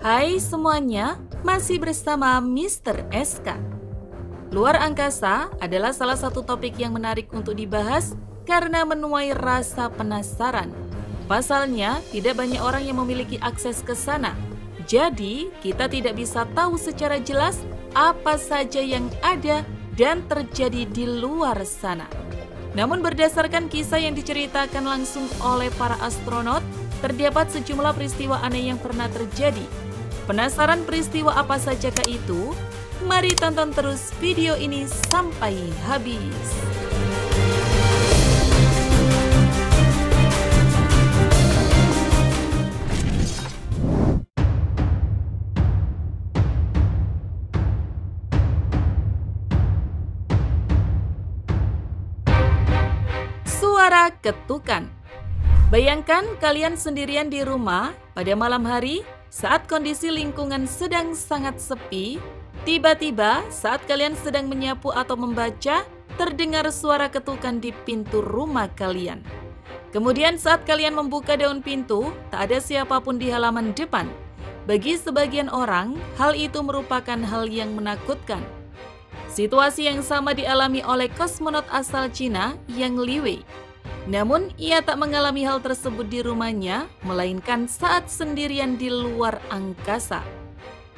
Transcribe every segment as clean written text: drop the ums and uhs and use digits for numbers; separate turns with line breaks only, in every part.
Hai semuanya, masih bersama Mr. SK. Luar angkasa adalah salah satu topik yang menarik untuk dibahas karena menuai rasa penasaran. Pasalnya, tidak banyak orang yang memiliki akses ke sana. Jadi, kita tidak bisa tahu secara jelas apa saja yang ada dan terjadi di luar sana. Namun berdasarkan kisah yang diceritakan langsung oleh para astronot, terdapat sejumlah peristiwa aneh yang pernah terjadi. Penasaran peristiwa apa sajakah itu? Mari tonton terus video ini sampai habis. Suara ketukan. Bayangkan kalian sendirian di rumah pada malam hari saat kondisi lingkungan sedang sangat sepi. Tiba-tiba saat kalian sedang menyapu atau membaca, terdengar suara ketukan di pintu rumah kalian. Kemudian saat kalian membuka daun pintu, tak ada siapapun di halaman depan. Bagi sebagian orang, hal itu merupakan hal yang menakutkan. Situasi yang sama dialami oleh kosmonot asal Cina Yang Liwei. Namun, ia tak mengalami hal tersebut di rumahnya, melainkan saat sendirian di luar angkasa.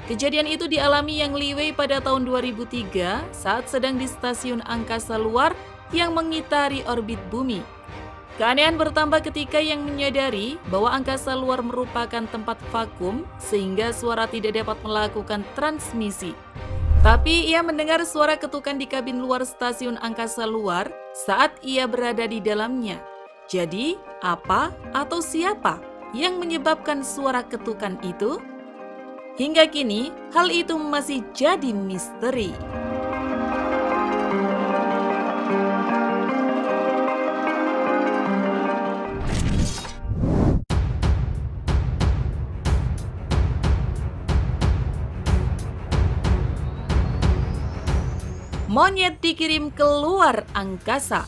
Kejadian itu dialami Yang Liwei pada tahun 2003 saat sedang di stasiun angkasa luar yang mengitari orbit bumi. Keanehan bertambah ketika Yang menyadari bahwa angkasa luar merupakan tempat vakum sehingga suara tidak dapat melakukan transmisi. Tapi ia mendengar suara ketukan di kabin luar stasiun angkasa luar saat ia berada di dalamnya. Jadi, apa atau siapa yang menyebabkan suara ketukan itu? Hingga kini, hal itu masih jadi misteri. Monyet dikirim keluar angkasa.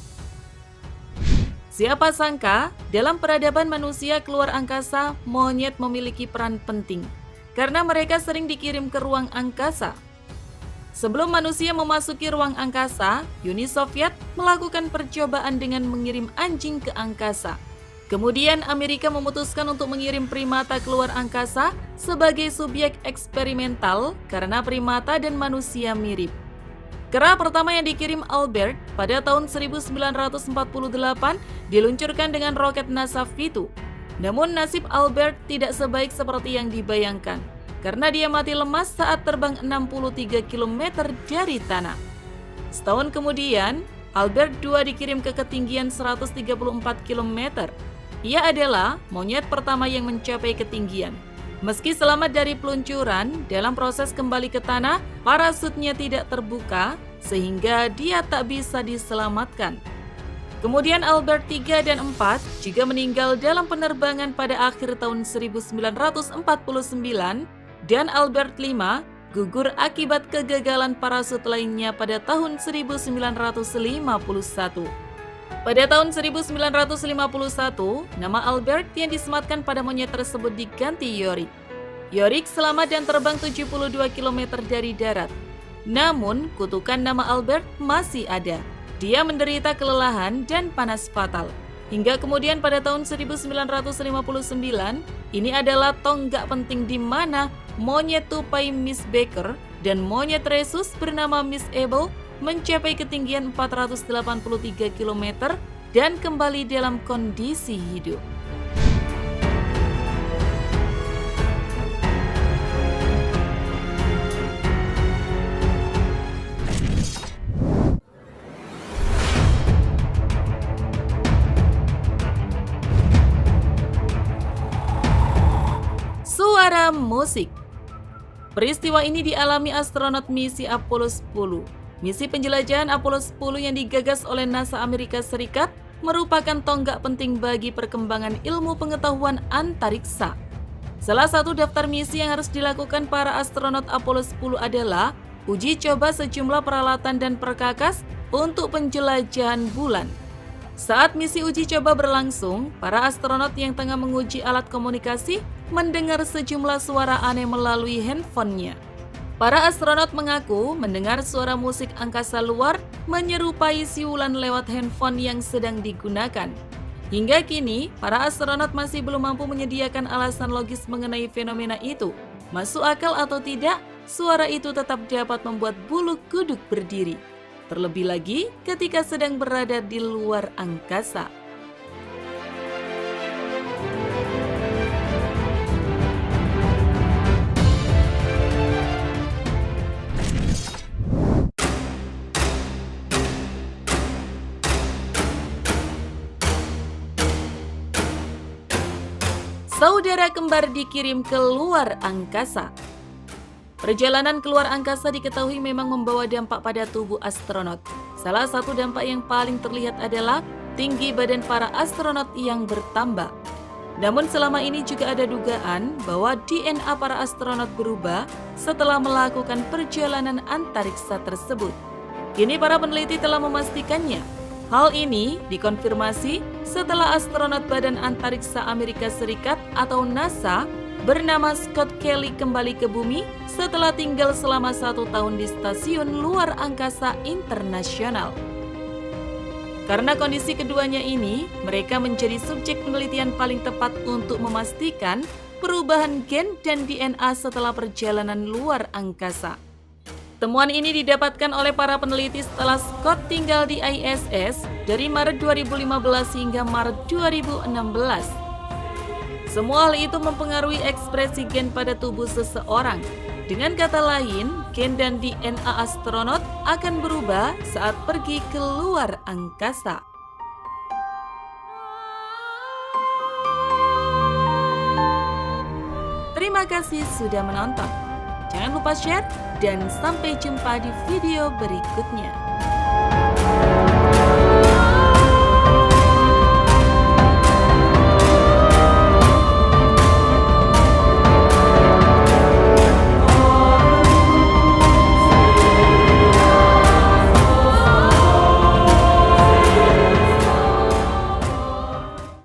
Siapa sangka, dalam peradaban manusia keluar angkasa, monyet memiliki peran penting. Karena mereka sering dikirim ke ruang angkasa. Sebelum manusia memasuki ruang angkasa, Uni Soviet melakukan percobaan dengan mengirim anjing ke angkasa. Kemudian Amerika memutuskan untuk mengirim primata keluar angkasa sebagai subjek eksperimental karena primata dan manusia mirip. Kera pertama yang dikirim Albert pada tahun 1948 diluncurkan dengan roket NASA V2. Namun nasib Albert tidak sebaik seperti yang dibayangkan, karena dia mati lemas saat terbang 63 km dari tanah. Setahun kemudian, Albert II dikirim ke ketinggian 134 km. Ia adalah monyet pertama yang mencapai ketinggian. Meski selamat dari peluncuran, dalam proses kembali ke tanah, parasutnya tidak terbuka sehingga dia tak bisa diselamatkan. Kemudian Albert III dan IV juga meninggal dalam penerbangan pada akhir tahun 1949 dan Albert V gugur akibat kegagalan parasut lainnya pada tahun 1951. Pada tahun 1951, nama Albert yang disematkan pada monyet tersebut diganti Yorick. Yorick selamat dan terbang 72 km dari darat. Namun, kutukan nama Albert masih ada. Dia menderita kelelahan dan panas fatal. Hingga kemudian pada tahun 1959, ini adalah tonggak penting di mana monyet tupai Miss Baker dan monyet rhesus bernama Miss Abel mencapai ketinggian 483 km dan kembali dalam kondisi hidup. Suara musik. Peristiwa ini dialami astronot misi Apollo 10. Misi penjelajahan Apollo 10 yang digagas oleh NASA Amerika Serikat merupakan tonggak penting bagi perkembangan ilmu pengetahuan antariksa. Salah satu daftar misi yang harus dilakukan para astronot Apollo 10 adalah uji coba sejumlah peralatan dan perkakas untuk penjelajahan bulan. Saat misi uji coba berlangsung, para astronot yang tengah menguji alat komunikasi mendengar sejumlah suara aneh melalui handphonenya. Para astronot mengaku mendengar suara musik angkasa luar menyerupai siulan lewat handphone yang sedang digunakan. Hingga kini, para astronot masih belum mampu menyediakan alasan logis mengenai fenomena itu. Masuk akal atau tidak, suara itu tetap dapat membuat bulu kuduk berdiri. Terlebih lagi ketika sedang berada di luar angkasa. Saudara kembar dikirim ke luar angkasa. Perjalanan keluar angkasa diketahui memang membawa dampak pada tubuh astronot. Salah satu dampak yang paling terlihat adalah tinggi badan para astronot yang bertambah. Namun selama ini juga ada dugaan bahwa DNA para astronot berubah setelah melakukan perjalanan antariksa tersebut. Kini para peneliti telah memastikannya. Hal ini dikonfirmasi setelah astronot Badan Antariksa Amerika Serikat atau NASA bernama Scott Kelly kembali ke bumi setelah tinggal selama 1 tahun di Stasiun Luar Angkasa Internasional. Karena kondisi keduanya ini, mereka menjadi subjek penelitian paling tepat untuk memastikan perubahan gen dan DNA setelah perjalanan luar angkasa. Temuan ini didapatkan oleh para peneliti setelah Scott tinggal di ISS dari Maret 2015 hingga Maret 2016. Semua hal itu mempengaruhi ekspresi gen pada tubuh seseorang. Dengan kata lain, gen dan DNA astronot akan berubah saat pergi ke luar angkasa. Terima kasih sudah menonton. Jangan lupa share dan sampai jumpa di video berikutnya.